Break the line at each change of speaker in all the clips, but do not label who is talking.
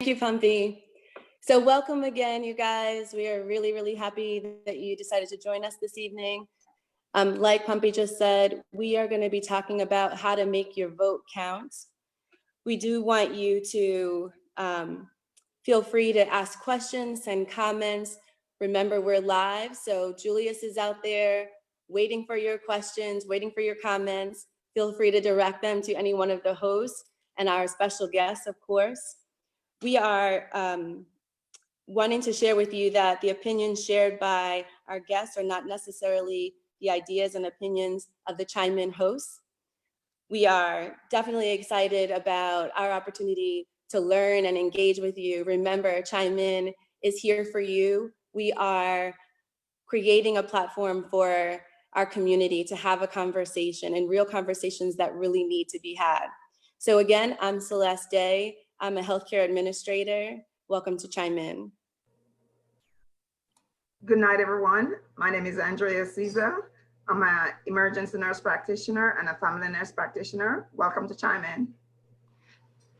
you, Pumpy. So welcome again, you guys. We are really, really happy that you decided to join us this evening. Like Pumpy just said, we are going to be talking about how to make your vote count. We do want you to feel free to ask questions, send comments. Remember, we're live, so Julius is out there waiting for your questions, waiting for your comments. Feel free to direct them to any one of the hosts and our special guests, of course. We are wanting to share with you that the opinions shared by our guests are not necessarily the ideas and opinions of the Chime In hosts. We are definitely excited about our opportunity to learn and engage with you. Remember, Chime In is here for you. We are creating a platform for our community to have a conversation and real conversations that really need to be had. So again, I'm Celeste Day. I'm a healthcare administrator. Welcome to Chime In.
Good night, everyone. My name is Andrea Caesar. I'm an emergency nurse practitioner and a family nurse practitioner. Welcome to Chime In.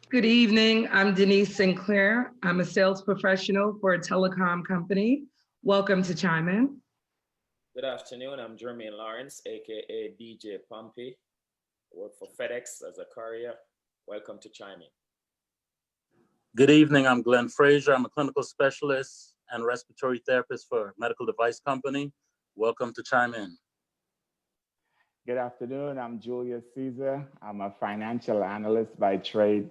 Good evening. I'm Denise Sinclair. I'm a sales professional for a telecom company. Welcome to Chime In.
Good afternoon. I'm Jermaine Lawrence, aka DJ Pumpy. I work for FedEx as a courier. Welcome to Chime In.
Good evening. I'm Glenn Frazier. I'm a clinical specialist and respiratory therapist for a medical device company. Welcome to Chime In.
Good afternoon. I'm Julius Caesar. I'm a financial analyst by trade.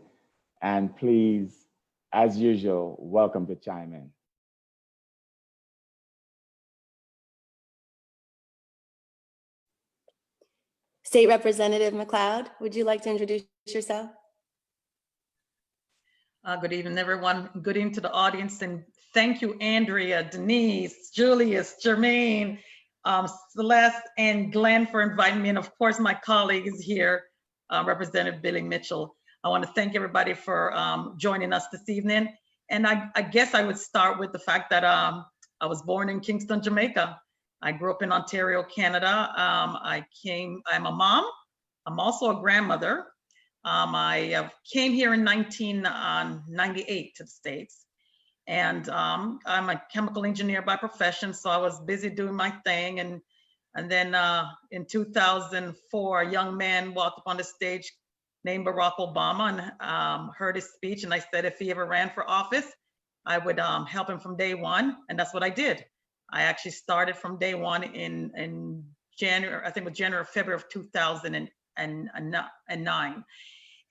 And please, as usual, welcome to Chime In.
State Representative McLeod, would you like to introduce yourself?
Good evening, everyone. Good evening to the audience, and thank you, Andrea, Denise, Julius, Jermaine, Celeste, and Glenn for inviting me, and of course, my colleagues here, Representative Billy Mitchell. I want to thank everybody for joining us this evening. And I guess I would start with the fact that I was born in Kingston, Jamaica. I grew up in Ontario, Canada. I'm a mom. I'm also a grandmother. I came here in 1998 to the States. And I'm a chemical engineer by profession, so I was busy doing my thing. And then in 2004, a young man walked up on the stage named Barack Obama and heard his speech. And I said, if he ever ran for office, I would help him from day one. And that's what I did. I actually started from day one in January, I think it was January or February of 2009.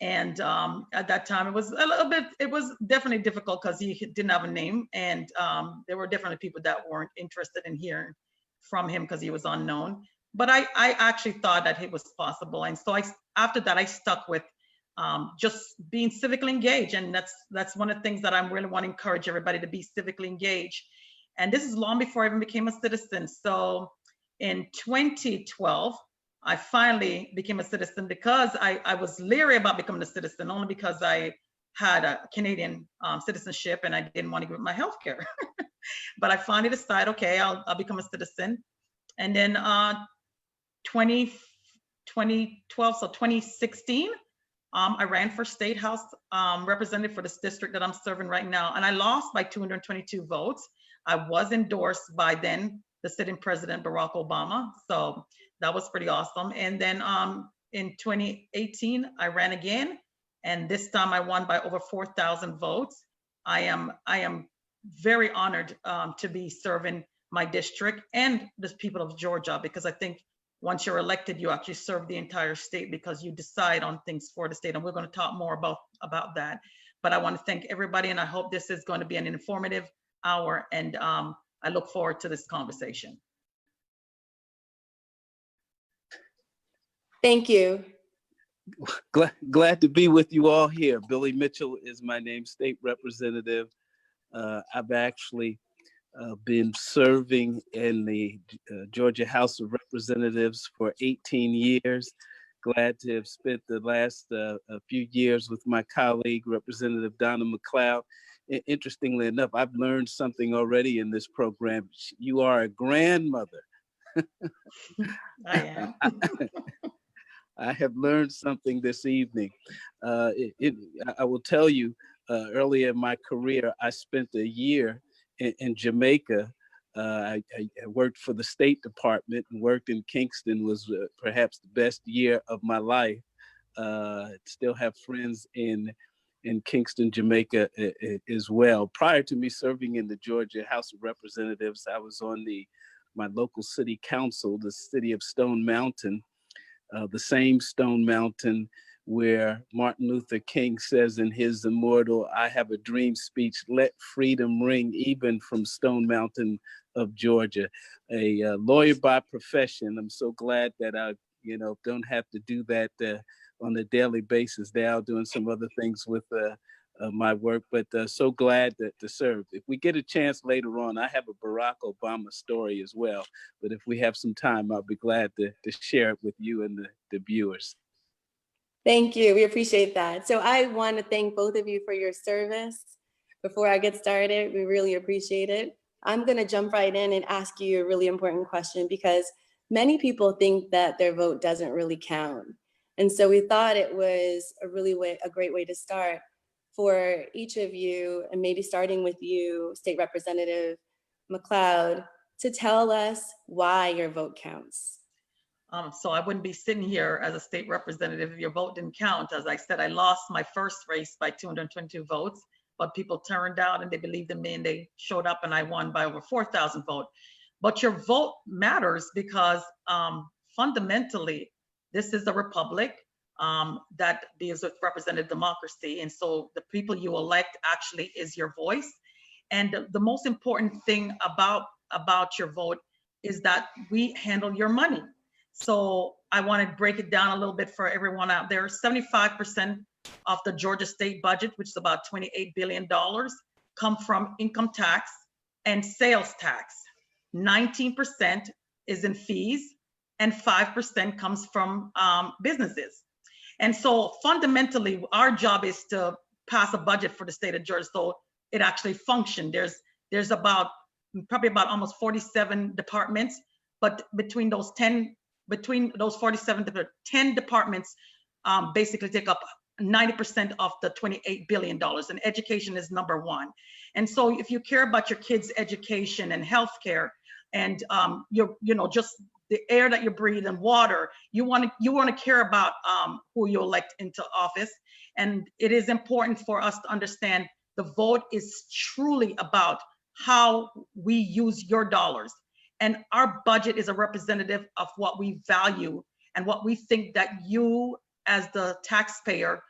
And at that time, it was a little bit, it was definitely difficult because he didn't have a name. And there were definitely people that weren't interested in hearing from him because he was unknown. But I actually thought that it was possible. And so after that, I stuck with just being civically engaged. And that's one of the things that I really want to encourage everybody to be civically engaged. And this is long before I even became a citizen. So in 2012, I finally became a citizen because I was leery about becoming a citizen, only because I had a Canadian citizenship and I didn't want to give up my health care. But I finally decided, okay, I'll become a citizen. And then 2012, so 2016, I ran for State House representative for this district that I'm serving right now. And I lost by 222 votes. I was endorsed by then the sitting president, Barack Obama. So that was pretty awesome. And then in 2018, I ran again. And this time I won by over 4,000 votes. I am very honored to be serving my district and the people of Georgia, because I think once you're elected, you actually serve the entire state because you decide on things for the state. And we're going to talk more about that. But I want to thank everybody, and I hope this is going to be an informative hour, and I look forward to this conversation.
Thank you.
Glad to be with you all here. Billy Mitchell is my name, state representative. I've actually been serving in the Georgia House of Representatives for 18 years. Glad to have spent the last few years with my colleague, Representative Donna McLeod. Interestingly enough, I've learned something already in this program. You are a grandmother.
I am.
I have learned something this evening. I will tell you, earlier in my career, I spent a year in Jamaica. I worked for the State Department and worked in Kingston. Was perhaps the best year of my life. Still have friends in Kingston, Jamaica as well. Prior to me serving in the Georgia House of Representatives, I was on my local city council, the city of Stone Mountain, the same Stone Mountain where Martin Luther King says in his immortal "I Have a Dream" speech, "Let freedom ring even from Stone Mountain of Georgia." A lawyer by profession. I'm so glad that I, don't have to do that on a daily basis now, doing some other things with my work, but so glad to serve. If we get a chance later on, I have a Barack Obama story as well, but if we have some time, I'll be glad to share it with you and the viewers.
Thank you. We appreciate that. So I want to thank both of you for your service. Before I get started, we really appreciate it. I'm going to jump right in and ask you a really important question because many people think that their vote doesn't really count. And so we thought it was a great way to start for each of you, and maybe starting with you, State Representative McLeod, to tell us why your vote counts.
So I wouldn't be sitting here as a state representative if your vote didn't count. As I said, I lost my first race by 222 votes, but people turned out and they believed in me and they showed up and I won by over 4,000 votes. But your vote matters because fundamentally, this is a republic that deals with representative democracy. And so the people you elect actually is your voice. And the most important thing about your vote is that we handle your money. So I want to break it down a little bit for everyone out there. 75% of the Georgia state budget, which is about $28 billion, come from income tax and sales tax. 19% is in fees and 5% comes from businesses. And so fundamentally, our job is to pass a budget for the state of Georgia so it actually functions. There's probably about almost 47 departments, but between those 47, 10 departments basically take up 90% of the $28 billion, and education is number one. And so if you care about your kids' education and healthcare and just the air that you breathe and water, you want to care about who you elect into office. And it is important for us to understand the vote is truly about how we use your dollars. And our budget is a representative of what we value and what we think that you as the taxpayer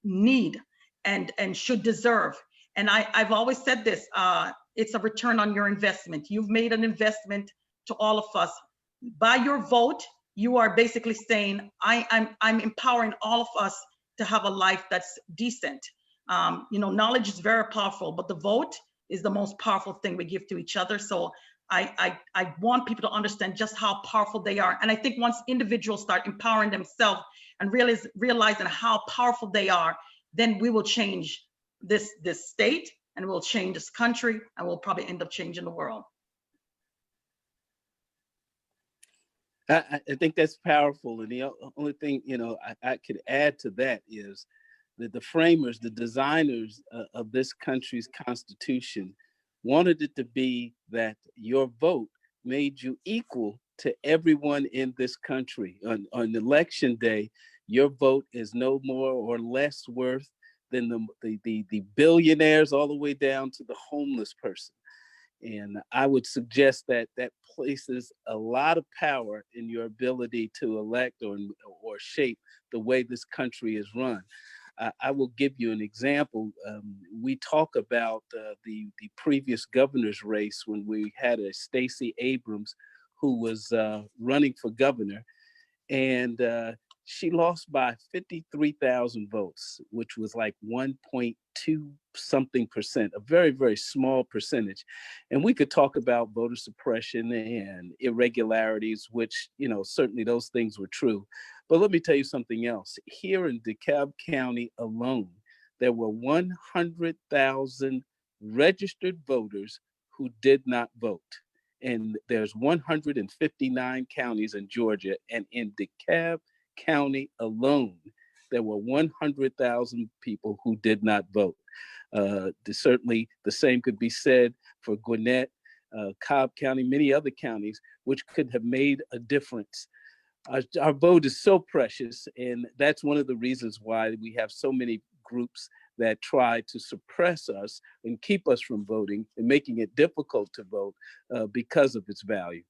need and should deserve. And I've always said this, it's a return on your investment. You've made an investment to all of us. By your vote, you are basically saying, I'm empowering all of us to have a life that's decent. Knowledge is very powerful, but the vote is the most powerful thing we give to each other. So I want people to understand just how powerful they are. And I think once individuals start empowering themselves and realizing how powerful they are, then we will change this state and we'll change this country and we'll probably end up changing the world.
I think that's powerful. And the only thing, I could add to that is that the framers, the designers of this country's Constitution wanted it to be that your vote made you equal to everyone in this country. On election day, your vote is no more or less worth than the billionaires all the way down to the homeless person. And I would suggest that places a lot of power in your ability to elect or shape the way this country is run. I will give you an example. We talk about the previous governor's race when we had a Stacey Abrams who was running for governor, and she lost by 53,000 votes, which was like 1.2 something percent, a very, very small percentage. And we could talk about voter suppression and irregularities, which, certainly those things were true. But let me tell you something else. Here in DeKalb County alone, there were 100,000 registered voters who did not vote. And there's 159 counties in Georgia, and in DeKalb County alone, there were 100,000 people who did not vote. Certainly the same could be said for Gwinnett, Cobb County, many other counties, which could have made a difference. Our vote is so precious, and that's one of the reasons why we have so many groups that try to suppress us and keep us from voting and making it difficult to vote because of its value.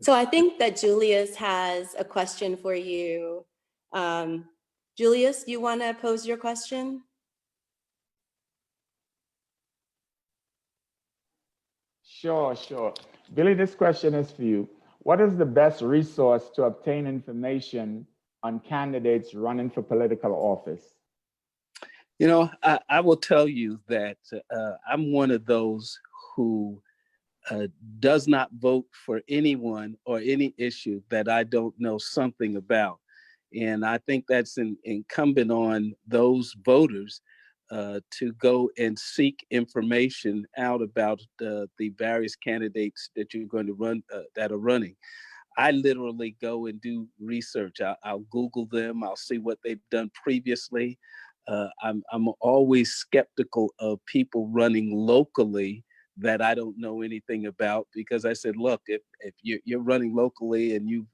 So I think that Julius has a question for you. Julius, you want to pose your question?
Sure. Billy, this question is for you. What is the best resource to obtain information on candidates running for political office?
You know, I will tell you that I'm one of those who does not vote for anyone or any issue that I don't know something about. And I think that's incumbent on those voters to go and seek information out about the various candidates that you're going to run, that are running. I literally go and do research. I'll Google them. I'll see what they've done previously. I'm always skeptical of people running locally that I don't know anything about, because I said, look, if you're running locally and you've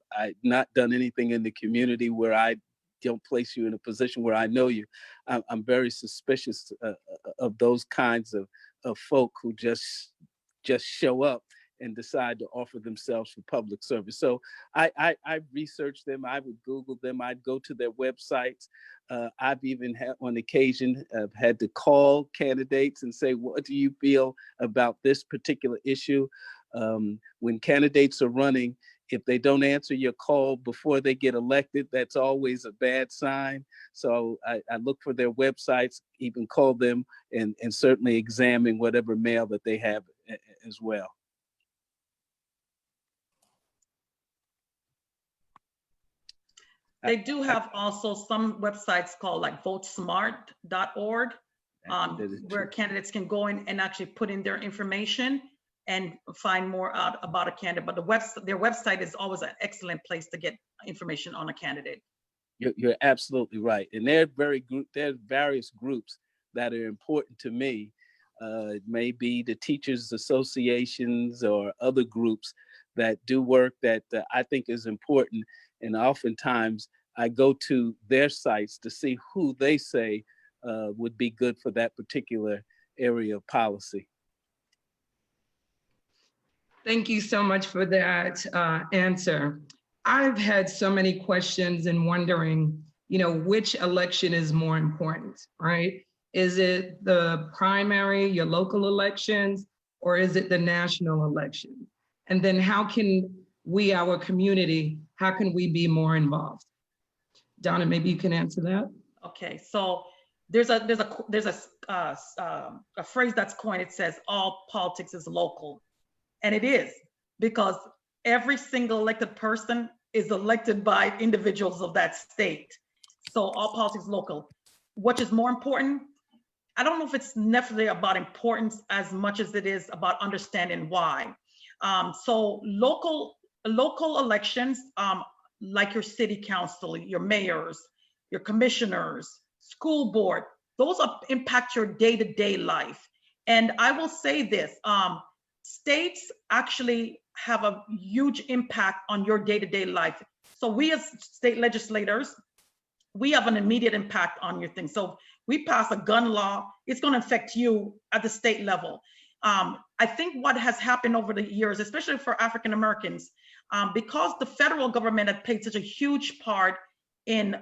not done anything in the community where I don't place you in a position where I know you, I'm very suspicious of those kinds of folk who just show up and decide to offer themselves for public service. So I researched them. I would Google them. I'd go to their websites. I've even had, on occasion, had to call candidates and say, what do you feel about this particular issue? When candidates are running, if they don't answer your call before they get elected, that's always a bad sign. So I look for their websites, even call them, and certainly examine whatever mail that they have as well.
They do have also some websites called like votesmart.org, where candidates can go in and actually put in their information and find more out about a candidate. But their website is always an excellent place to get information on a candidate.
You're absolutely right. And there are various groups that are important to me. It may be the teachers associations or other groups that do work that I think is important. And oftentimes I go to their sites to see who they say would be good for that particular area of policy.
Thank you so much for that answer. I've had so many questions and wondering, which election is more important, right? Is it the primary, your local elections, or is it the national election? And then how can we, our community, how can we be more involved? Donna, maybe you can answer that.
Okay, so there's a phrase that's coined. It says all politics is local, and it is, because every single elected person is elected by individuals of that state. So all politics is local. What is more important? I don't know if it's necessarily about importance as much as it is about understanding why. So local elections, like your city council, your mayors, your commissioners, school board, those impact your day-to-day life. And I will say this, states actually have a huge impact on your day-to-day life. So we as state legislators, we have an immediate impact on your thing. So we pass a gun law, it's going to affect you at the state level. I think what has happened over the years, especially for African Americans, because the federal government had played such a huge part in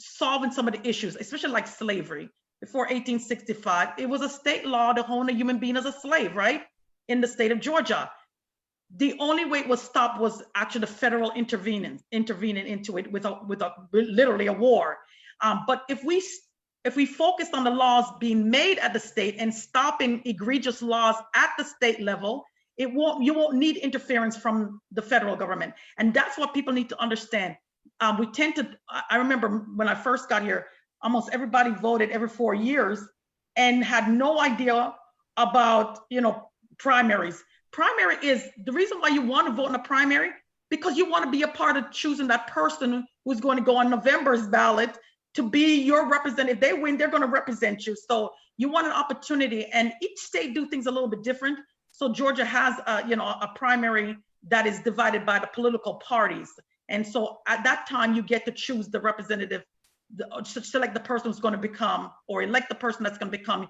solving some of the issues, especially like slavery. Before 1865, it was a state law to own a human being as a slave, right? In the state of Georgia. The only way it was stopped was actually the federal intervening into it with literally a war. But if we focused on the laws being made at the state and stopping egregious laws at the state level, you won't need interference from the federal government. And that's what people need to understand. I remember when I first got here, almost everybody voted every 4 years and had no idea about, primaries. Primary is the reason why you want to vote in a primary, because you want to be a part of choosing that person who's going to go on November's ballot to be your representative. If they win, they're going to represent you. So you want an opportunity, and each state do things a little bit different. So Georgia has a primary that is divided by the political parties. And so at that time, you get to choose the representative, select the person who's going to become, or elect the person that's going to become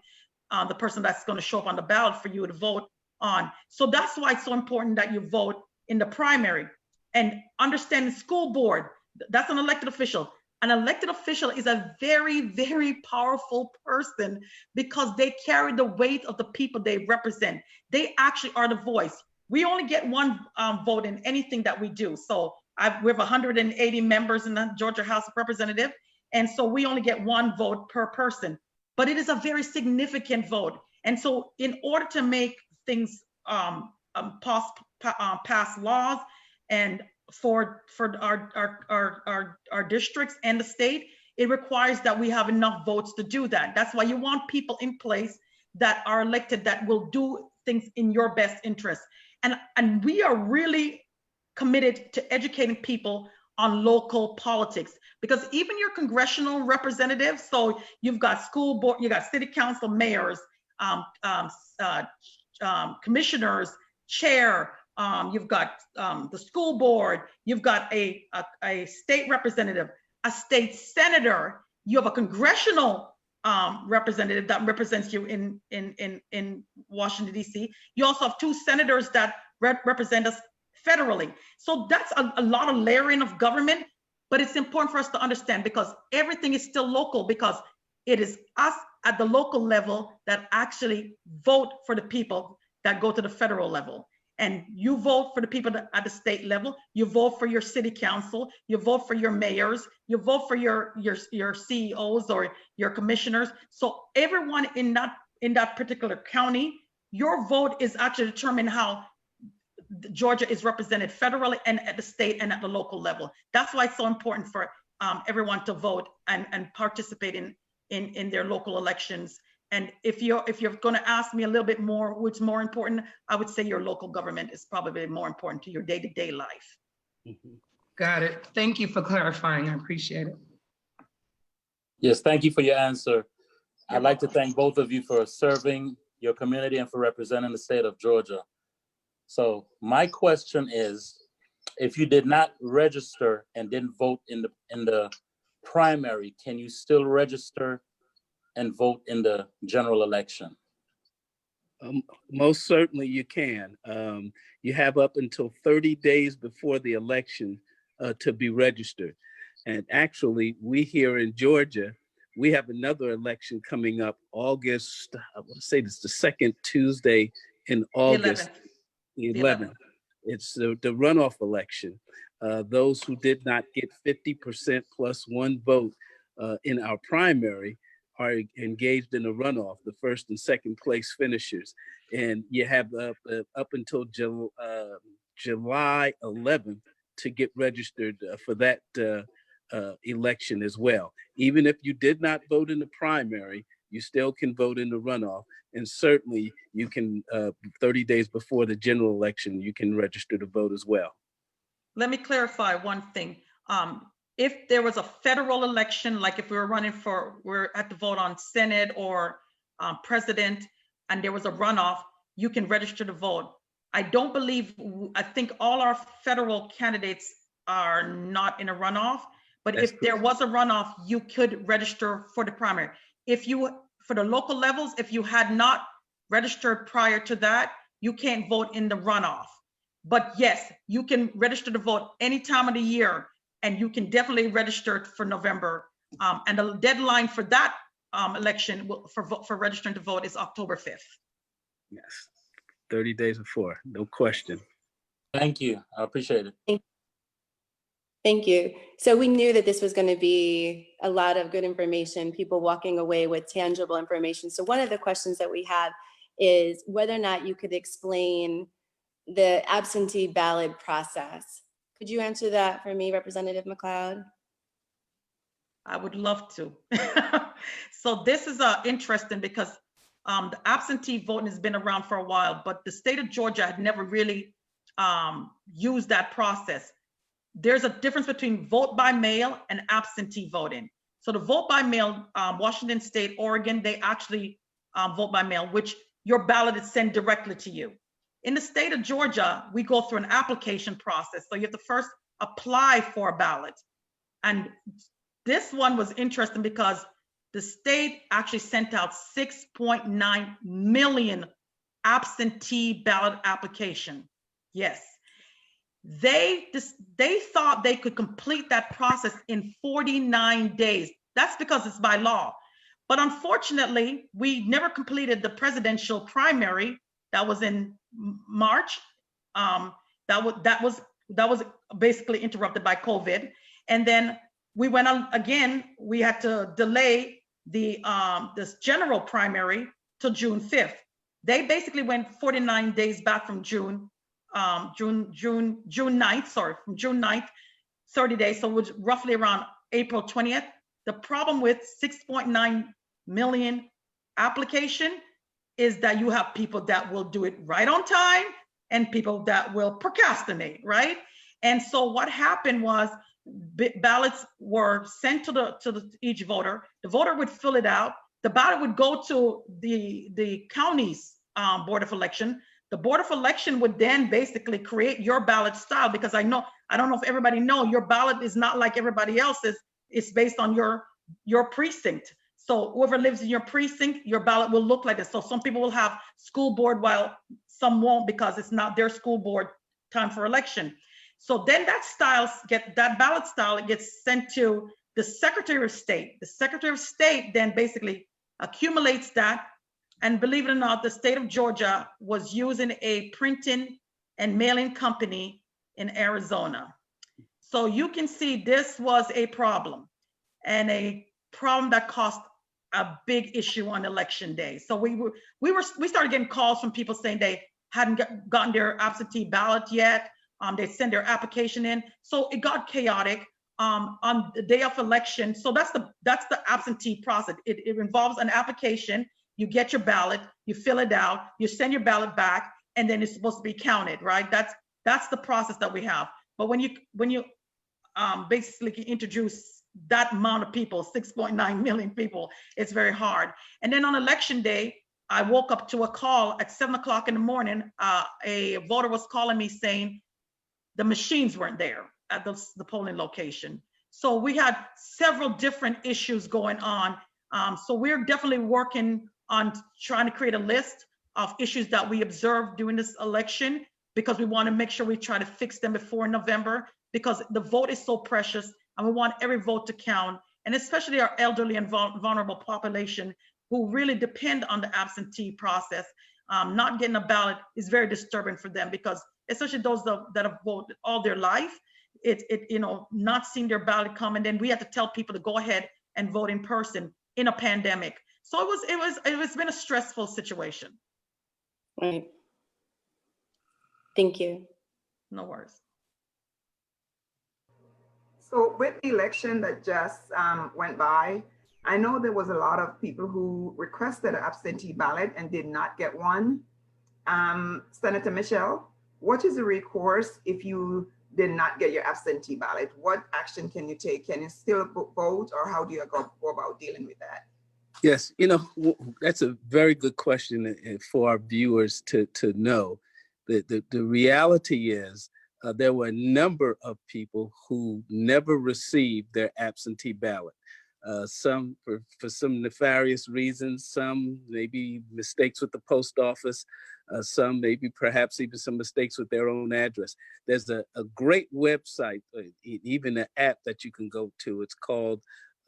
the person that's going to show up on the ballot for you to vote on. So that's why it's so important that you vote in the primary. And understand the school board, that's an elected official. An elected official is a very, very powerful person because they carry the weight of the people they represent. They actually are the voice. We only get one vote in anything that we do. So we have 180 members in the Georgia House of Representatives. And so we only get one vote per person, but it is a very significant vote. And so in order to make things pass laws and for our districts and the state, it requires that we have enough votes to do that. That's why you want people in place that are elected that will do things in your best interest. And we are really committed to educating people on local politics, because even your congressional representatives, so you've got school board, you got city council, mayors, commissioners, chair, you've got the school board, you've got a state representative, a state senator, you have a congressional representative that represents you in Washington, D.C. You also have 2 senators that represent us federally. So that's a lot of layering of government, but it's important for us to understand because everything is still local, because it is us at the local level that actually vote for the people that go to the federal level. And you vote for the people at the state level, you vote for your city council, you vote for your mayors, you vote for your CEOs or your commissioners. So everyone in that particular county, your vote is actually determining how Georgia is represented federally and at the state and at the local level. That's why it's so important for everyone to vote and participate in their local elections. And if you're going to ask me a little bit more, what's more important, I would say your local government is probably more important to your day-to-day life.
Got it. Thank you for clarifying. I appreciate it.
Yes, thank you for your answer. I'd
You're
like to
welcome.
thank both of you for serving your community and for representing the state of Georgia. So my question is, if you did not register and didn't vote in the primary, can you still register and vote in the general election?
Most certainly you can. You have up until 30 days before the election to be registered. And actually, we here in Georgia, we have another election coming up August, I want to say this the second Tuesday in August. The 11th. It's the runoff election. Those who did not get 50% plus 1 vote in our primary are engaged in a runoff, the first and second place finishers. And you have up until July 11th to get registered for that election as well. Even if you did not vote in the primary, you still can vote in the runoff. And certainly you can, 30 days before the general election, you can register to vote as well.
Let me clarify one thing. If there was a federal election, like if we we're at the vote on Senate or president, and there was a runoff, you can register to vote. I think all our federal candidates are not in a runoff, but
That's
if there was a runoff, you could register for the primary. For the local levels, if you had not registered prior to that, you can't vote in the runoff. But yes, you can register to vote any time of the year, and you can definitely register for November. And the deadline for that election for registering to vote is October 5th.
Yes, 30 days before, no question.
Thank you. I appreciate it.
Thank you. So we knew that this was going to be a lot of good information, people walking away with tangible information. So one of the questions that we have is whether or not you could explain the absentee ballot process. Could you answer that for me, Representative McLeod?
I would love to. So this is interesting because the absentee voting has been around for a while, but the state of Georgia had never really used that process. There's a difference between vote by mail and absentee voting. So the vote by mail, Washington State, Oregon, they actually vote by mail, which your ballot is sent directly to you. In the state of Georgia, we go through an application process. So you have to first apply for a ballot. And this one was interesting because the state actually sent out 6.9 million absentee ballot application. Yes. They thought they could complete that process in 49 days. That's because it's by law. But unfortunately, we never completed the presidential primary. That was in March. That was basically interrupted by COVID. And then we went on again. We had to delay this general primary to June 5th. They basically went 49 days back from June 9th, sorry, from June 9th, 30 days. So it was roughly around April 20th. The problem with 6.9 million application is that you have people that will do it right on time and people that will procrastinate, right? And so what happened was ballots were sent to each voter. The voter would fill it out. The ballot would go to the county's Board of Election. The Board of Election would then basically create your ballot style, because I don't know if everybody knows, your ballot is not like everybody else's. It's based on your precinct. So whoever lives in your precinct, your ballot will look like this. So some people will have school board while some won't, because it's not their school board time for election. So then that ballot style gets sent to the Secretary of State. The Secretary of State then basically accumulates that. And believe it or not, the state of Georgia was using a printing and mailing company in Arizona. So you can see this was a problem, and a problem that caused a big issue on election day. So we started getting calls from people saying they hadn't gotten their absentee ballot yet. They send their application in. So it got chaotic on the day of election. So that's the absentee process. It involves an application. You get your ballot, you fill it out, you send your ballot back, and then it's supposed to be counted, right? That's the process that we have. But when you basically introduce that amount of people, 6.9 million people, it's very hard. And then on election day, I woke up to a call at 7 o'clock in the morning. A voter was calling me saying the machines weren't there at the polling location. So we had several different issues going on. So we're definitely working on trying to create a list of issues that we observed during this election, because we want to make sure we try to fix them before November, because the vote is so precious and we want every vote to count. And especially our elderly and vulnerable population who really depend on the absentee process. Not getting a ballot is very disturbing for them, because especially those that have voted all their life, not seeing their ballot come, and then we have to tell people to go ahead and vote in person in a pandemic. So it's been a stressful situation.
Right. Thank you.
No worries.
So with the election that just went by, I know there was a lot of people who requested an absentee ballot and did not get one. Senator Michelle, what is the recourse if you did not get your absentee ballot? What action can you take? Can you still vote, or how do you go about dealing with that?
Yes, that's a very good question for our viewers to know. The reality is there were a number of people who never received their absentee ballot. Some for some nefarious reasons, some maybe mistakes with the post office, some maybe perhaps even some mistakes with their own address. There's a great website, even an app that you can go to. It's called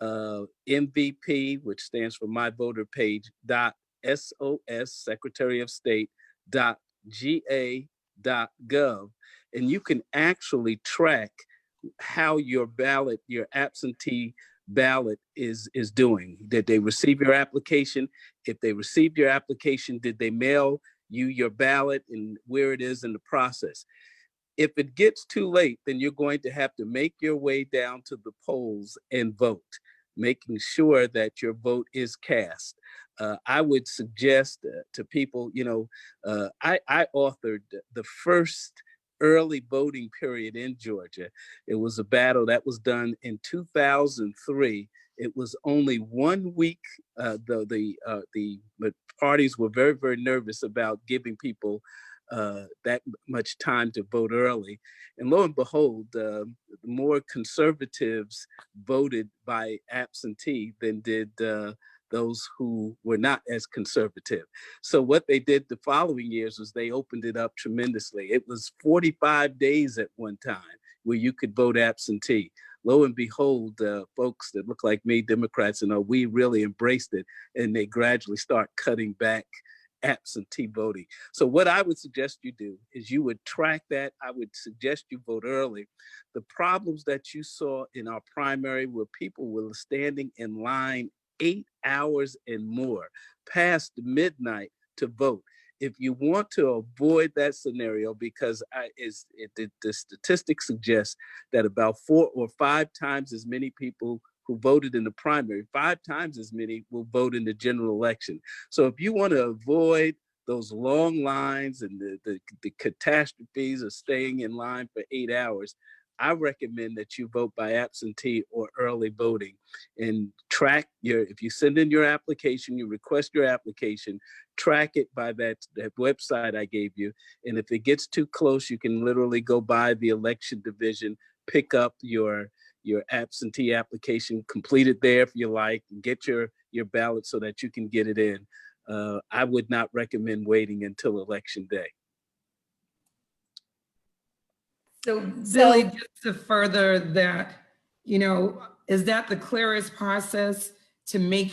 MVP, which stands for My Voter Page, .sos, Secretary of State, .ga.gov. And you can actually track how your ballot, your absentee ballot is doing. Did they receive your application? If they received your application, did they mail you your ballot and where it is in the process? If it gets too late, then you're going to have to make your way down to the polls and vote. making sure that your vote is cast. I would suggest to people, I authored the first early voting period in Georgia. It was a battle that was done in 2003. It was only 1 week. The parties were very, very nervous about giving people that much time to vote early. And lo and behold, more conservatives voted by absentee than did those who were not as conservative. So what they did the following years was they opened it up tremendously. It was 45 days at one time where you could vote absentee. Lo and behold, folks that look like me, Democrats, we really embraced it, and they gradually start cutting back absentee voting. So what I would suggest you do is you would track that. I would suggest you vote early. The problems that you saw in our primary where people were standing in line 8 hours and more past midnight to vote. If you want to avoid that scenario, because the statistics suggest that about 4 or 5 times as many people who voted in the primary, 5 times as many will vote in the general election. So if you want to avoid those long lines and the catastrophes of staying in line for 8 hours, I recommend that you vote by absentee or early voting and track if you send in your application, you request your application, track it by that website I gave you. And if it gets too close, you can literally go by the election division, pick up your absentee application, complete it there if you like, and get your ballot so that you can get it in. I would not recommend waiting until election day.
So Billy, just to further that, is that the clearest process to making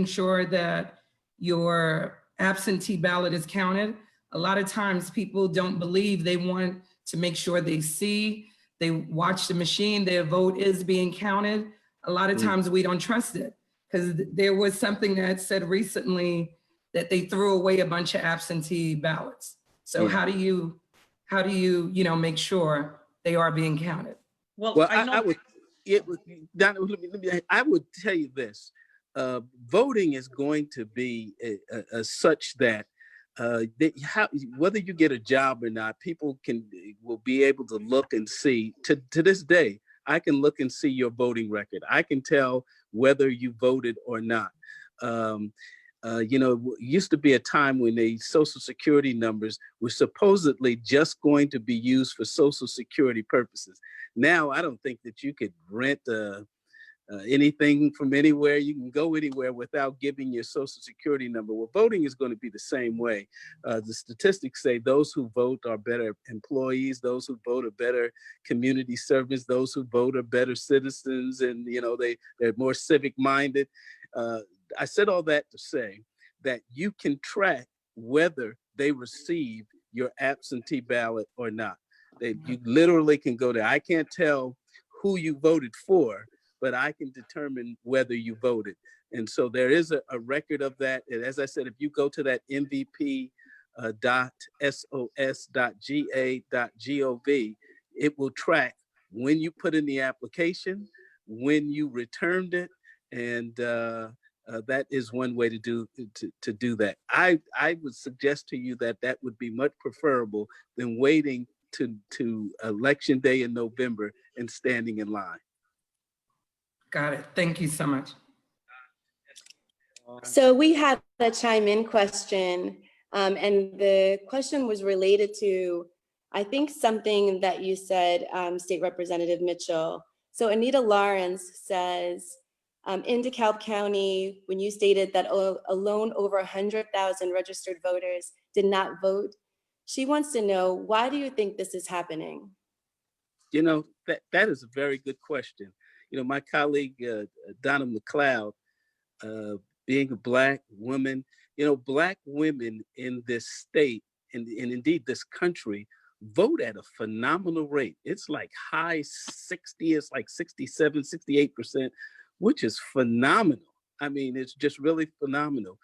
sure that your absentee ballot is counted? A lot of times people don't believe, they want to make sure they watch the machine, their vote is being counted. A lot of times we don't trust it, because there was something that said recently that they threw away a bunch of absentee ballots. So how do you make sure they are being counted?
Well,
I would tell you this, voting is going to be such that whether you get a job or not, people will be able to look and see. To this day, I can look and see your voting record. I can tell whether you voted or not. It used to be a time when the Social Security numbers were supposedly just going to be used for Social Security purposes. Now, I don't think that you could rent anything from anywhere. You can go anywhere without giving your Social Security number. Well, voting is going to be the same way. The statistics say those who vote are better employees, those who vote are better community servants, those who vote are better citizens, and they're more civic minded. I said all that to say that you can track whether they receive your absentee ballot or not. You literally can go there. I can't tell who you voted for, but I can determine whether you voted. And so there is a record of that. And as I said, if you go to that mvp.sos.ga.gov, it will track when you put in the application, when you returned it, and that is one way to do that. I would suggest to you that would be much preferable than waiting to election day in November and standing in line.
Got it. Thank you so much.
So we had a chime in question, and the question was related to, I think, something that you said, State Representative Mitchell. So Anita Lawrence says, in DeKalb County, when you stated that alone over 100,000 registered voters did not vote, she wants to know, why do you think this is happening?
That is a very good question. My colleague, Donna McLeod, being a Black woman, Black women in this state and indeed this country vote at a phenomenal rate. It's like high 60, it's like 67, 68%, which is phenomenal. I mean, it's just really phenomenal.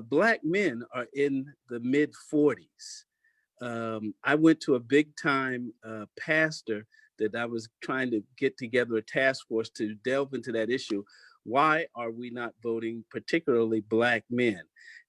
Black men are in the mid 40s. I went to a big time pastor that I was trying to get together a task force to delve into that issue. Why are we not voting, particularly Black men?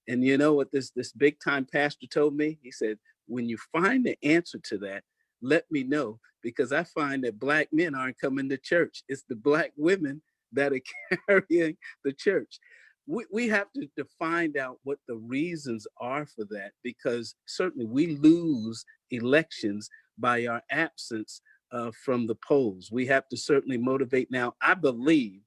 And you know what this big time pastor told me? He said, when you find the answer to that, let me know, because I find that Black men aren't coming to church. It's the Black women that are carrying the church. We have to find out what the reasons are for that, because certainly we lose elections by our absence from the polls. We have to certainly motivate. Now, I believe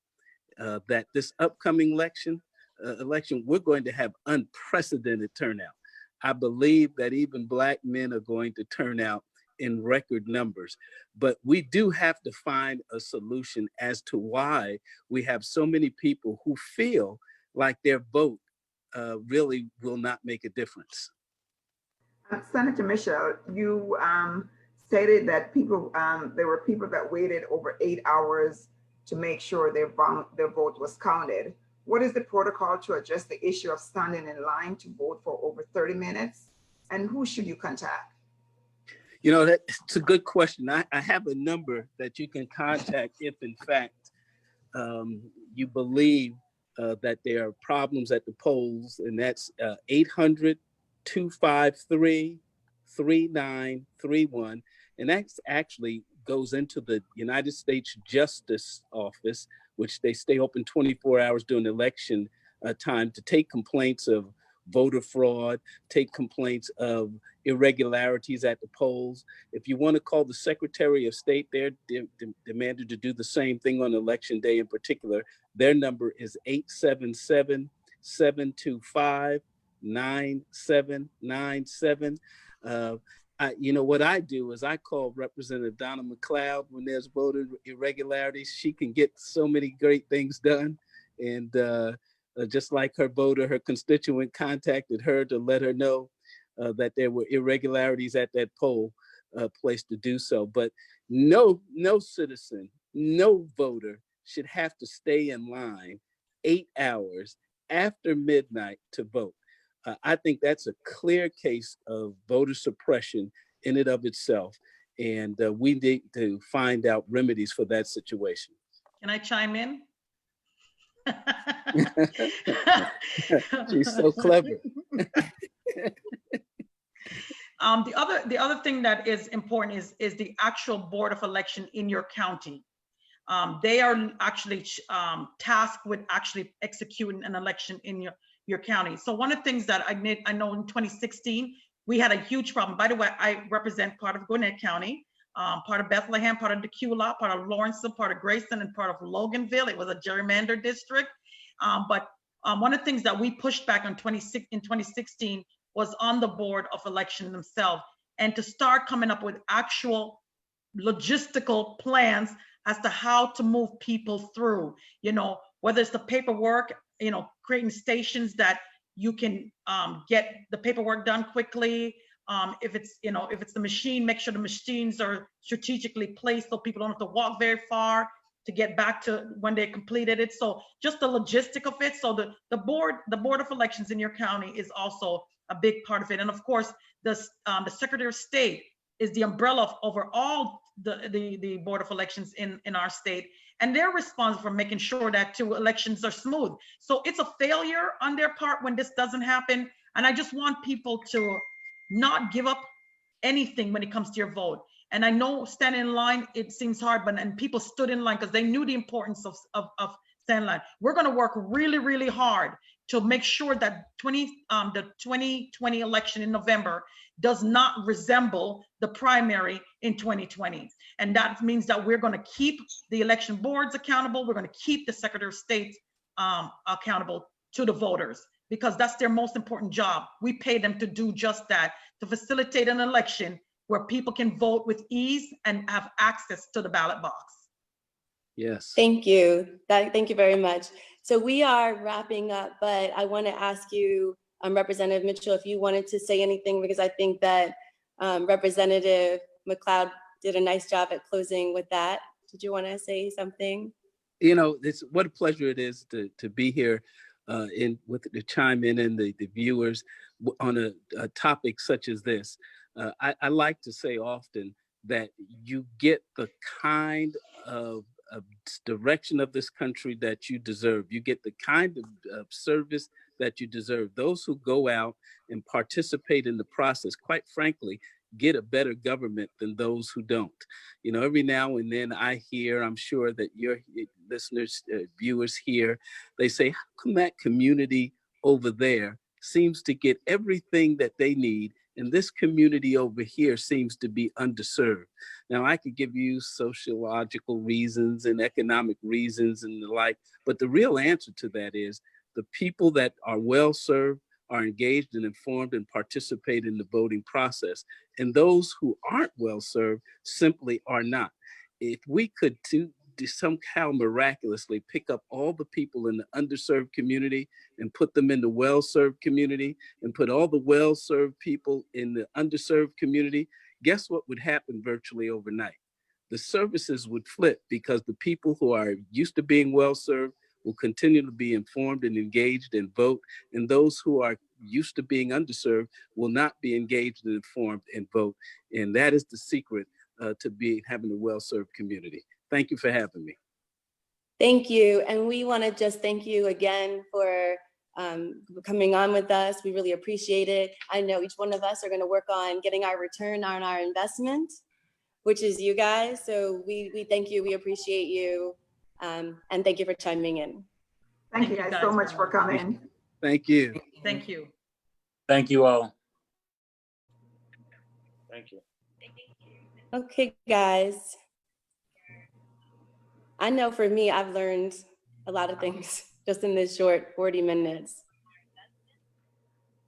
that this upcoming election, we're going to have unprecedented turnout. I believe that even Black men are going to turn out in record numbers, but we do have to find a solution as to why we have so many people who feel like their vote really will not make a difference.
Senator Michelle, you stated that there were people that waited over 8 hours to make sure their vote was counted. What is the protocol to address the issue of standing in line to vote for over 30 minutes? And who should you contact?
You know, that's a good question. I have a number that you can contact if, in fact, you believe that there are problems at the polls, and that's 800-253-3931. And that actually goes into the United States Justice Office, which they stay open 24 hours during election time to take complaints of voter fraud, take complaints of irregularities at the polls. If you want to call the Secretary of State, they're demanded to do the same thing on election day in particular. Their number is 877-725-9797. You know, what I do is I call Representative Donna McLeod when there's voter irregularities. She can get so many great things done. And just like her voter, her constituent contacted her to let her know that there were irregularities at that poll place to do so. But no citizen, no voter should have to stay in line 8 hours after midnight to vote. I think that's a clear case of voter suppression in and of itself. And we need to find out remedies for that situation.
Can I chime in?
She's so clever.
The other thing that is important is the actual Board of Election in your county. They are actually tasked with actually executing an election in your county. So one of the things that I know in 2016, we had a huge problem. By the way, I represent part of Gwinnett County, part of Bethlehem, part of Decula, part of Lawrenceville, part of Grayson, and part of Loganville. It was a gerrymandered district. But one of the things that we pushed back in 2016 was on the Board of Election themselves, and to start coming up with actual logistical plans as to how to move people through, you know, whether it's the paperwork, you know, creating stations that you can get the paperwork done quickly. If it's the machine, make sure the machines are strategically placed so people don't have to walk very far to get back to when they completed it. So just the logistic of it. So the board of elections in your county is also a big part of it. And of course, the Secretary of State is the umbrella over all the Board of Elections in our state. And they're responsible for making sure that 2 elections are smooth. So it's a failure on their part when this doesn't happen. And I just want people to not give up anything when it comes to your vote. And I know standing in line, it seems hard, and people stood in line because they knew the importance of standing in line. We're going to work really, really hard to make sure that the 2020 election in November does not resemble the primary in 2020. And that means that we're going to keep the election boards accountable. We're going to keep the Secretary of State accountable to the voters, because that's their most important job. We pay them to do just that, to facilitate an election where people can vote with ease and have access to the ballot box.
Yes.
Thank you. Thank you very much. So we are wrapping up, but I want to ask you, Representative Mitchell, if you wanted to say anything, because I think that Representative McLeod did a nice job at closing with that. Did you want to say something?
You know, it's what a pleasure it is to be here with the Chime In and the viewers on a topic such as this. I like to say often that you get the kind of direction of this country that you deserve. You get the kind of service that you deserve. Those who go out and participate in the process, quite frankly, get a better government than those who don't. You know, every now and then I hear, I'm sure that your listeners, viewers here, they say, how come that community over there seems to get everything that they need, and this community over here seems to be underserved? Now, I could give you sociological reasons and economic reasons and the like, but the real answer to that is the people that are well served are engaged and informed and participate in the voting process. And those who aren't well served simply are not. If we could somehow miraculously pick up all the people in the underserved community and put them in the well-served community and put all the well-served people in the underserved community, guess what would happen virtually overnight? The services would flip, because the people who are used to being well-served will continue to be informed and engaged and vote, and those who are used to being underserved will not be engaged and informed and vote. And that is the secret to having a well-served community. Thank you for having me.
Thank you. And we want to just thank you again for coming on with us. We really appreciate it. I know each one of us are going to work on getting our return on our investment, which is you guys. So we thank you. We appreciate you. And thank you for chiming in.
Thank you guys so much for coming.
Thank you.
Thank you.
Thank you all.
Thank you.
Okay, guys. I know for me, I've learned a lot of things just in this short 40 minutes.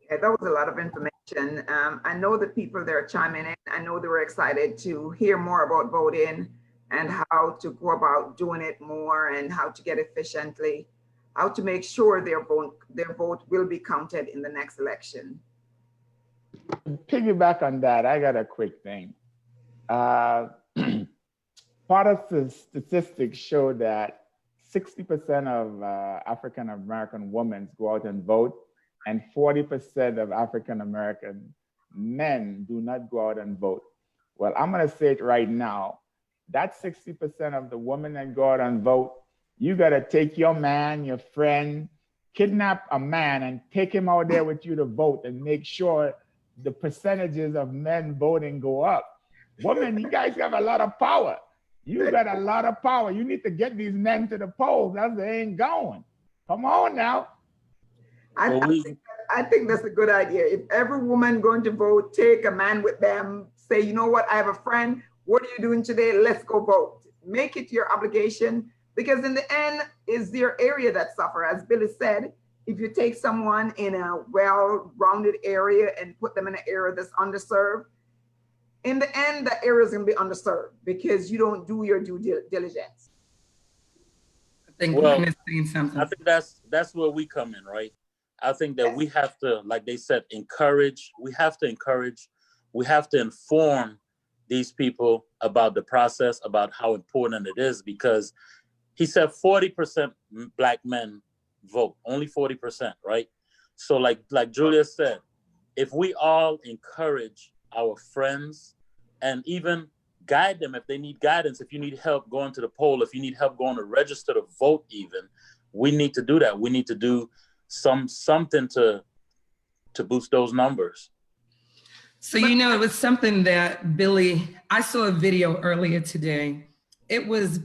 Yeah, that was a lot of information. I know the people that are chiming in, I know they were excited to hear more about voting and how to go about doing it more and how to get efficiently, how to make sure their vote will be counted in the next election.
Piggyback on that, I got a quick thing. Part of the statistics show that 60% of African-American women go out and vote, and 40% of African-American men do not go out and vote. Well, I'm gonna say it right now. That 60% of the women that go out and vote, you gotta take your man, your friend, kidnap a man and take him out there with you to vote and make sure the percentages of men voting go up. Women, you guys have a lot of power. You got a lot of power. You need to get these men to the polls, else they ain't going. Come on now.
I think that's a good idea. If every woman going to vote, take a man with them, say, you know what, I have a friend. What are you doing today? Let's go vote. Make it your obligation, because in the end, it's your area that suffer. As Billy said, if you take someone in a well-rounded area and put them in an area that's underserved, in the end, the area is going to be underserved because you don't do your due diligence.
I think
Well,
Glenn is saying something.
I think that's where we come in, right? I think that we have to, like they said, encourage. We have to encourage. We have to inform these people about the process, about how important it is, because he said 40% Black men vote, only 40%, right? So like Julia said, if we all encourage our friends and even guide them if they need guidance, if you need help going to the poll, if you need help going to register to vote even, we need to do that. We need to do something to boost those numbers.
So, you know, it was something that Billy, I saw a video earlier today. It was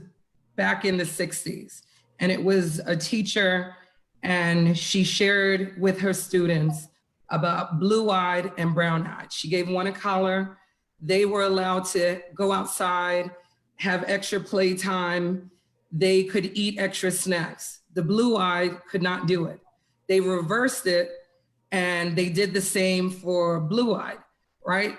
back in the 60s, and it was a teacher, and she shared with her students about blue-eyed and brown-eyed. She gave one a collar. They were allowed to go outside, have extra playtime. They could eat extra snacks. The blue-eyed could not do it. They reversed it, and they did the same for blue-eyed, right?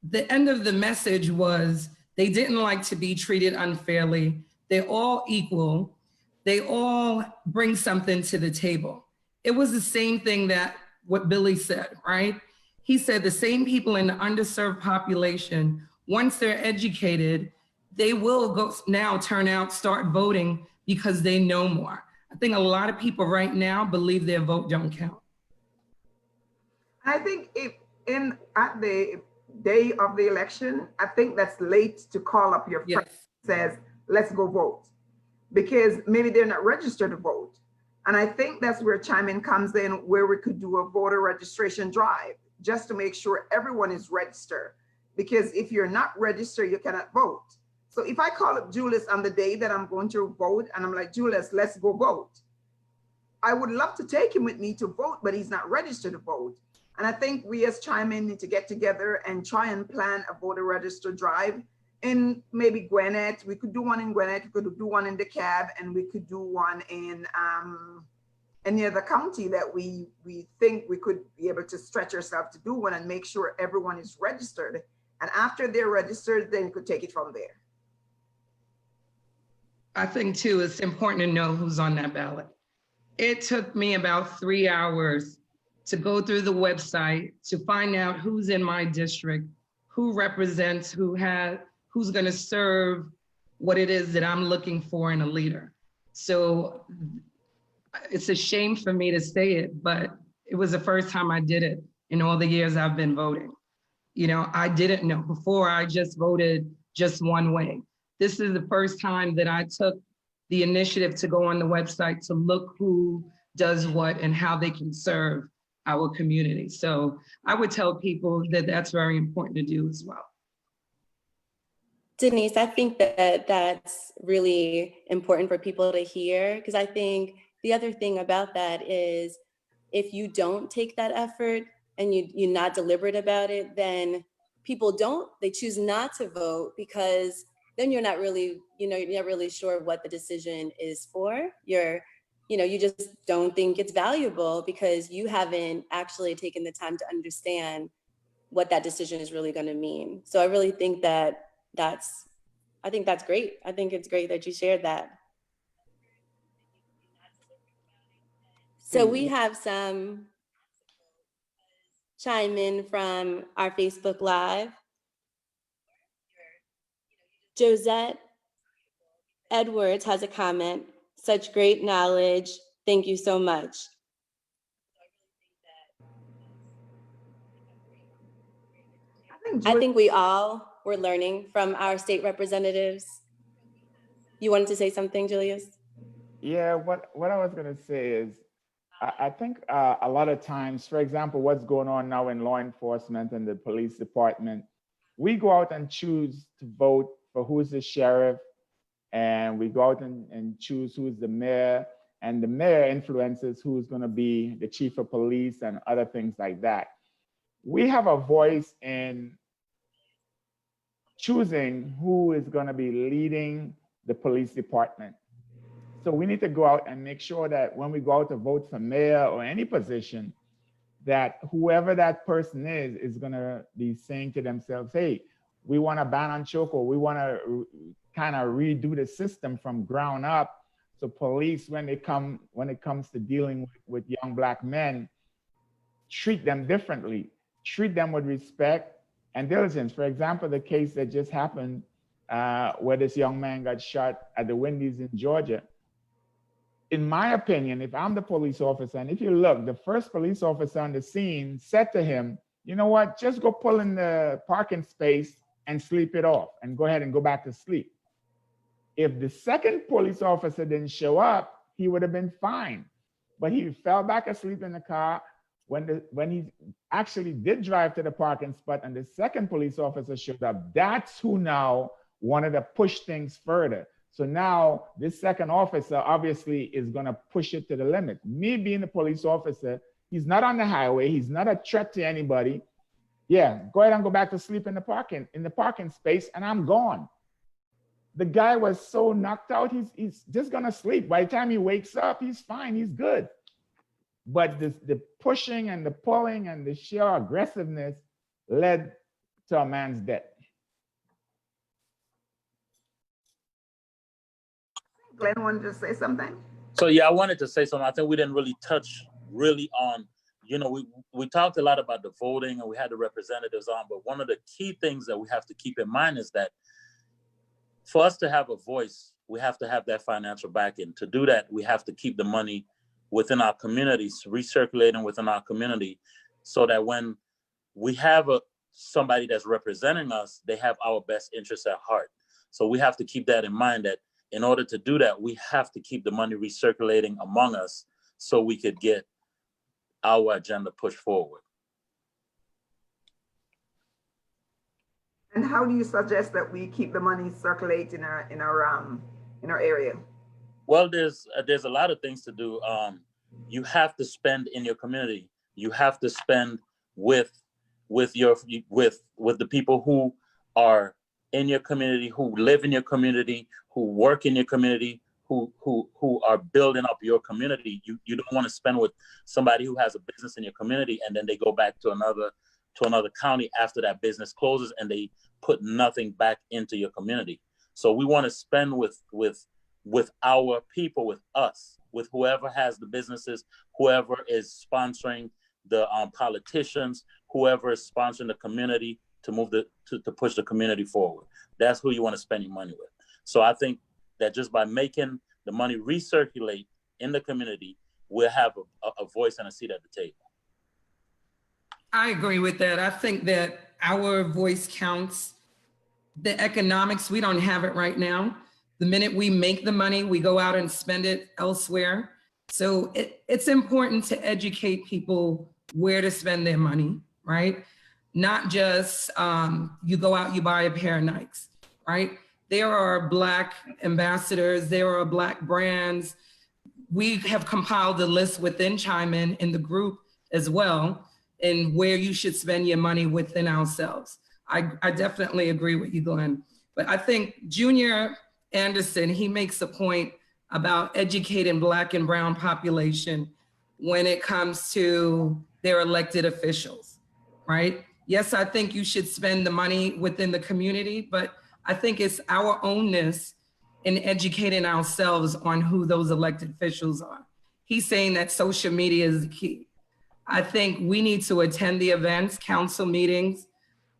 The end of the message was they didn't like to be treated unfairly. They're all equal. They all bring something to the table. It was the same thing that what Billy said, right? He said the same people in the underserved population, once they're educated, they will go now turn out, start voting because they know more. I think a lot of people right now believe their vote don't count.
I think if at the day of the election, I think that's late to call up your friend says, let's go vote, because maybe they're not registered to vote. And I think that's where Chime In comes in, where we could do a voter registration drive just to make sure everyone is registered. Because if you're not registered, you cannot vote. So if I call up Julius on the day that I'm going to vote and I'm like, Julius, let's go vote, I would love to take him with me to vote, but he's not registered to vote. And I think we as Chime In need to get together and try and plan a voter register drive in maybe Gwinnett. We could do one in Gwinnett, we could do one in DeKalb, and we could do one in any other county that we think we could be able to stretch ourselves to do one and make sure everyone is registered. And after they're registered, then you could take it from there.
I think too, it's important to know who's on that ballot. It took me about 3 hours to go through the website to find out who's in my district, who represents, who's gonna serve what it is that I'm looking for in a leader. So it's a shame for me to say it, but it was the first time I did it in all the years I've been voting. You know, I didn't know before, I just voted just one way. This is the first time that I took the initiative to go on the website to look who does what and how they can serve our community. So I would tell people that that's very important to do as well.
Denise, I think that that's really important for people to hear, because I think the other thing about that is if you don't take that effort and you're not deliberate about it, then people they choose not to vote, because then you're not really, you're not really sure what the decision is for. You just don't think it's valuable because you haven't actually taken the time to understand what that decision is really going to mean. So I really think that's great. I think it's great that you shared that. So we have some chime in from our Facebook Live. Josette Edwards has a comment. Such great knowledge. Thank you so much. I think we all were learning from our state representatives. You wanted to say something, Julius?
Yeah, what I was going to say is, I think a lot of times, for example, what's going on now in law enforcement and the police department, we go out and choose to vote for who's the sheriff, and we go out and choose who's the mayor, and the mayor influences who's going to be the chief of police and other things like that. We have a voice in choosing who is going to be leading the police department. So we need to go out and make sure that when we go out to vote for mayor or any position, that whoever that person is going to be saying to themselves, hey, we want to ban on choke, we want to kind of redo the system from ground up. So police, when it comes to dealing with young Black men, treat them differently, treat them with respect and diligence. For example, the case that just happened where this young man got shot at the Wendy's in Georgia. In my opinion, if I'm the police officer, and if you look, the first police officer on the scene said to him, you know what, just go pull in the parking space and sleep it off and go ahead and go back to sleep. If the second police officer didn't show up, he would have been fine. But he fell back asleep in the car. When he actually did drive to the parking spot and the second police officer showed up, that's who now wanted to push things further. So now this second officer obviously is going to push it to the limit. Me being a police officer, he's not on the highway, he's not a threat to anybody. Yeah, go ahead and go back to sleep in the parking space, and I'm gone. The guy was so knocked out, he's just gonna sleep. By the time he wakes up, he's fine, he's good. But the pushing and the pulling and the sheer aggressiveness led to a man's death.
Glenn wanted to say something.
So yeah, I wanted to say something. I think we didn't really touch on, we talked a lot about the voting and we had the representatives on, but one of the key things that we have to keep in mind is that for us to have a voice, we have to have that financial backing. To do that, we have to keep the money within our communities, recirculating within our community, so that when we have somebody that's representing us, they have our best interests at heart. So we have to keep that in mind, that in order to do that, we have to keep the money recirculating among us so we could get our agenda pushed forward.
And how do you suggest that we keep the money circulate in our area?
Well, there's a lot of things to do. You have to spend in your community. You have to spend with the people who are in your community, who live in your community, who work in your community, who are building up your community. You don't want to spend with somebody who has a business in your community and then they go back to another county after that business closes and they put nothing back into your community. So we want to spend with our people, with us, with whoever has the businesses, whoever is sponsoring the politicians, whoever is sponsoring the community to move to push the community forward. That's who you want to spend your money with. So I think that just by making the money recirculate in the community, we'll have a voice and a seat at the table.
I agree with that. I think that our voice counts. The economics, we don't have it right now. The minute we make the money, we go out and spend it elsewhere. So it's important to educate people where to spend their money, right? Not just you go out, you buy a pair of Nikes, right? There are Black ambassadors, there are Black brands. We have compiled a list within Chime In the group as well, and where you should spend your money within ourselves. I definitely agree with you, Glenn. But I think Junior Anderson, he makes a point about educating Black and brown population when it comes to their elected officials, right? Yes, I think you should spend the money within the community, but I think it's our ownness in educating ourselves on who those elected officials are. He's saying that social media is the key. I think we need to attend the events, council meetings.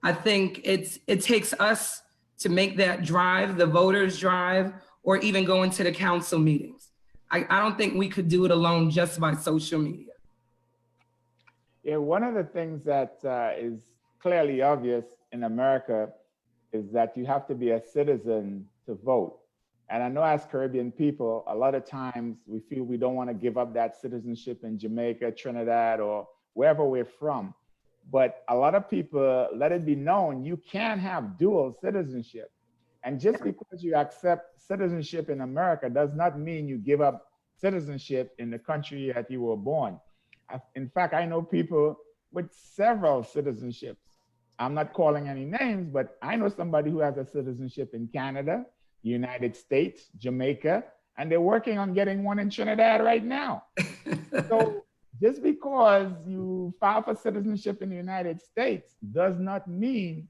I think it takes us to make that drive, the voters drive, or even go into the council meetings. I don't think we could do it alone just by social media.
Yeah, one of the things that is clearly obvious in America is that you have to be a citizen to vote. And I know as Caribbean people, a lot of times we feel we don't want to give up that citizenship in Jamaica, Trinidad, or wherever we're from. But a lot of people let it be known you can have dual citizenship. And just because you accept citizenship in America does not mean you give up citizenship in the country that you were born. In fact, I know people with several citizenships. I'm not calling any names, but I know somebody who has a citizenship in Canada, United States, Jamaica, and they're working on getting one in Trinidad right now. So just because you file for citizenship in the United States does not mean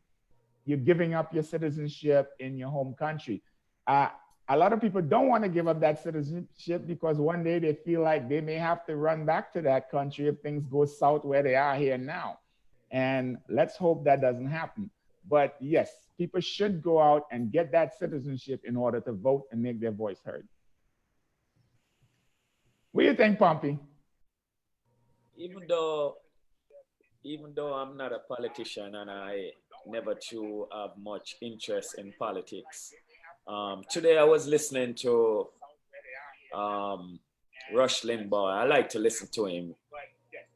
you're giving up your citizenship in your home country. A lot of people don't want to give up that citizenship because one day they feel like they may have to run back to that country if things go south where they are here now. And let's hope that doesn't happen. But yes, people should go out and get that citizenship in order to vote and make their voice heard. What do you think, Pompey?
Even though I'm not a politician and I never too have much interest in politics, today I was listening to Rush Limbaugh. I like to listen to him.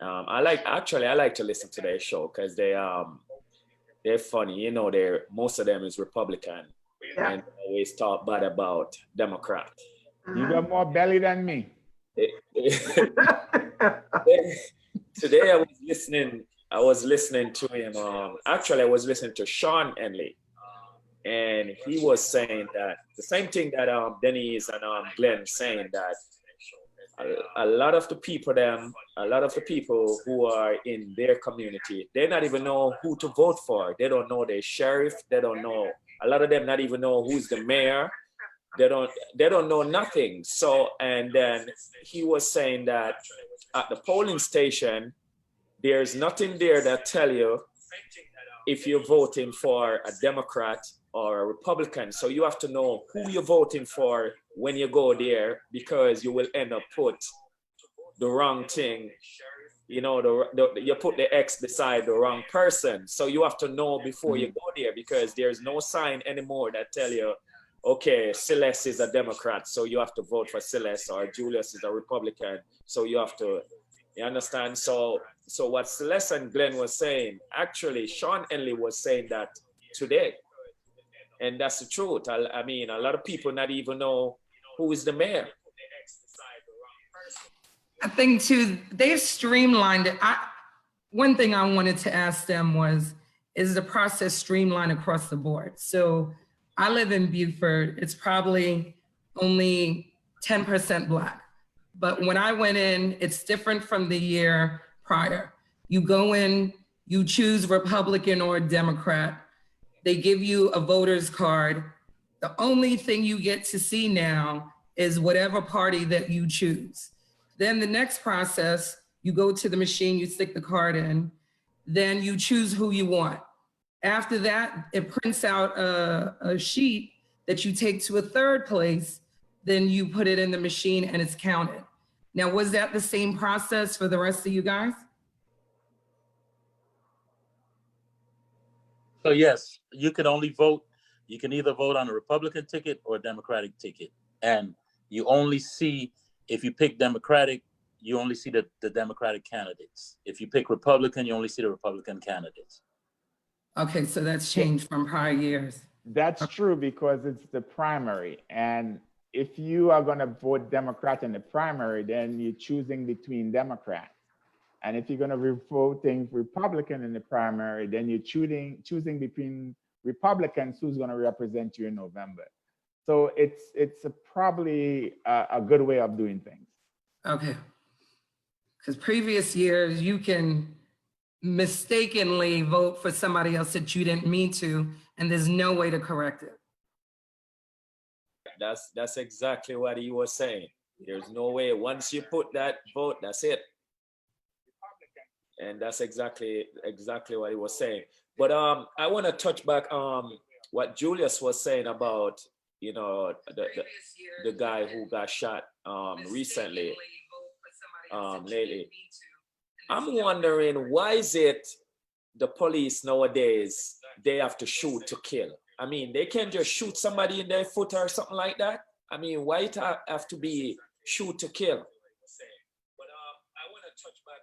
I like to listen to their show because they're funny. You know, most of them is Republican, yeah, and always talk bad about Democrat.
You got more belly than me.
Today I was listening to him. Actually, I was listening to Sean Henley, and he was saying that the same thing that Denise and Glenn saying, that a lot of the people who are in their community, they not even know who to vote for. They don't know their sheriff. They don't know. A lot of them not even know who's the mayor. They don't know nothing. So, and then he was saying that at the polling station, there's nothing there that tell you if you're voting for a Democrat or a Republican. So you have to know who you're voting for when you go there, because you will end up put the wrong thing you know, you put the X beside the wrong person. So you have to know before you go there, because there's no sign anymore that tell you, okay, Celeste is a Democrat, so you have to vote for Celeste, or Julius is a Republican, so you have to, you understand? So what Celeste and Glenn was saying, actually, Sean Henley was saying that today. And that's the truth. I mean, a lot of people not even know who is the mayor.
I think too, they've streamlined it. One thing I wanted to ask them was, is the process streamlined across the board? So I live in Beaufort, it's probably only 10% Black. But when I went in, it's different from the year prior. You go in, you choose Republican or Democrat. They give you a voter's card. The only thing you get to see now is whatever party that you choose. Then the next process, you go to the machine, you stick the card in, then you choose who you want. After that, it prints out a sheet that you take to a third place, then you put it in the machine and it's counted. Now, was that the same process for the rest of you guys?
So yes, you can only vote. You can either vote on a Republican ticket or a Democratic ticket. And you only see, if you pick Democratic, you only see the Democratic candidates. If you pick Republican, you only see the Republican candidates.
Okay, so that's changed from prior years.
That's true, because it's the primary. And if you are going to vote Democrat in the primary, then you're choosing between Democrats. And if you're going to be voting Republican in the primary, then you're choosing between Republicans who's going to represent you in November. So it's probably a good way of doing things.
Okay. Because previous years, you can mistakenly vote for somebody else that you didn't mean to, and there's no way to correct it.
That's exactly what he was saying. There's no way. Once you put that vote, that's it. And that's exactly what he was saying. But I want to touch back what Julius was saying about, you know, the guy who got shot recently, lately. I'm wondering, why is it the police nowadays, they have to shoot to kill? I mean, they can't just shoot somebody in their foot or something like that. I mean, why it have to be shoot to kill? But I want to touch back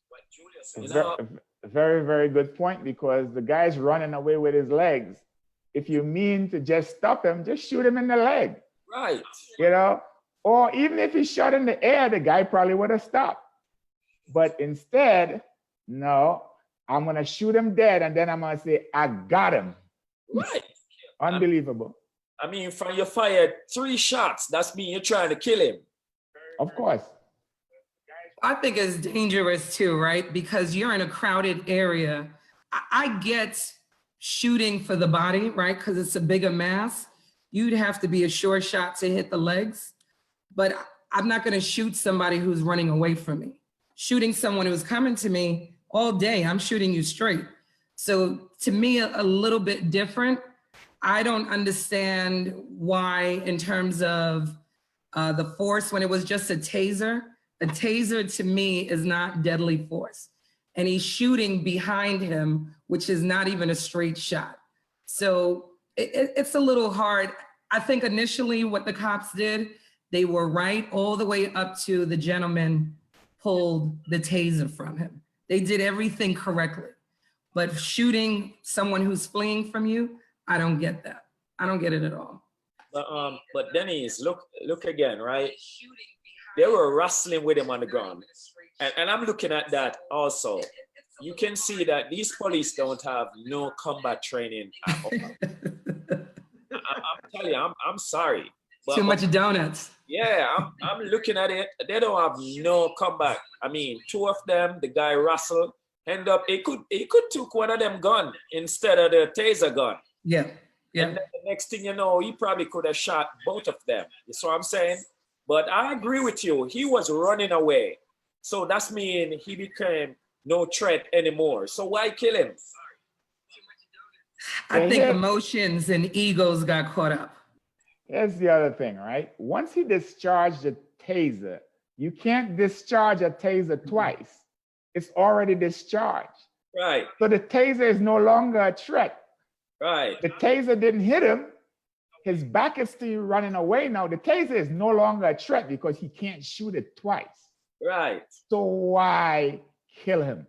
what Julius said.
Very, very good point, because the guy's running away with his legs. If you mean to just stop him, just shoot him in the leg.
Right.
You know, or even if he shot in the air, the guy probably would have stopped. But instead, no, I'm going to shoot him dead, and then I'm going to say, I got him.
Right.
Unbelievable.
I mean, from you fired 3 shots, that's mean you're trying to kill him.
Of course.
I think it's dangerous too, right? Because you're in a crowded area. I get shooting for the body, right? Because it's a bigger mass. You'd have to be a sure shot to hit the legs. But I'm not going to shoot somebody who's running away from me. Shooting someone who's coming to me all day, I'm shooting you straight. So to me, a little bit different. I don't understand why, in terms of the force, when it was just a taser to me is not deadly force. And he's shooting behind him, which is not even a straight shot. So it's a little hard. I think initially what the cops did, they were right all the way up to the gentleman pulled the taser from him. They did everything correctly. But shooting someone who's fleeing from you, I don't get that. I don't get it at all.
But Denise, look again, right? They were wrestling with him on the ground. And I'm looking at that also. You can see that these police don't have no combat training at all. I'm telling you, I'm sorry. But,
too much donuts.
Yeah, I'm looking at it. They don't have no combat. I mean, 2 of them, the guy Russell, end up, he could took one of them gun instead of the taser gun.
Yeah. Yeah.
And then the next thing you know, he probably could have shot both of them. You see what I'm saying? But I agree with you. He was running away. So that's mean he became no threat anymore. So why kill him?
I think emotions and egos got caught up.
Here's the other thing, right? Once he discharged the taser, you can't discharge a taser twice. it's already discharged.
Right.
So the taser is no longer a threat.
Right.
The taser didn't hit him. His back is still running away now. The taser is no longer a threat because he can't shoot it twice.
Right.
So why kill him?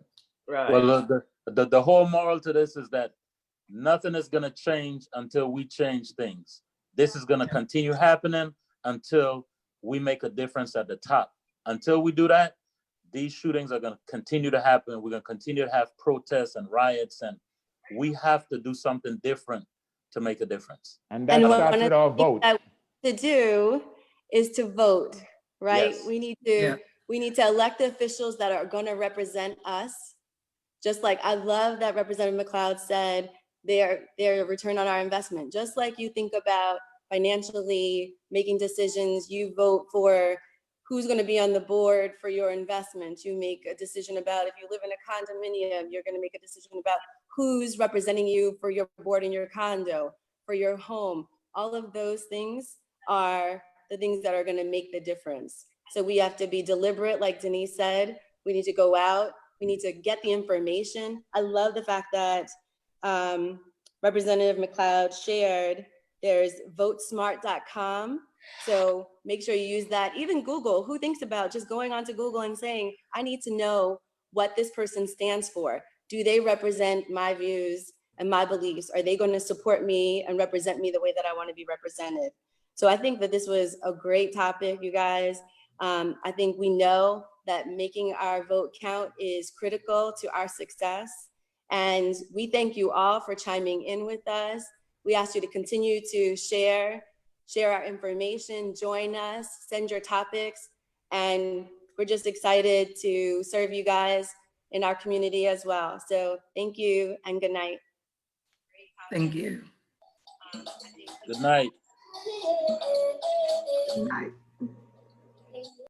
Right.
Well, the whole moral to this is that nothing is going to change until we change things. This is going to continue happening until we make a difference at the top. Until we do that, these shootings are going to continue to happen. We're going to continue to have protests and riots, and we have to do something different to make a difference.
And that starts with our vote.
That to do is to vote, right?
Yes.
We need to elect officials that are going to represent us. Just like I love that Representative McLeod said, their return on our investment. Just like you think about financially making decisions, you vote for who's going to be on the board for your investment. You make a decision about, if you live in a condominium, you're going to make a decision about who's representing you for your board in your condo, for your home. All of those things are the things that are going to make the difference. So we have to be deliberate, like Denise said. We need to go out. We need to get the information. I love the fact that Representative McLeod shared, there's votesmart.com. So make sure you use that. Even Google, who thinks about just going onto Google and saying, I need to know what this person stands for. Do they represent my views and my beliefs? Are they going to support me and represent me the way that I want to be represented? So I think that this was a great topic, you guys. I think we know that making our vote count is critical to our success. And we thank you all for chiming in with us. We ask you to continue to share our information, join us, send your topics. And we're just excited to serve you guys in our community as well. So thank you and good night.
Thank you.
Good night.
Good night.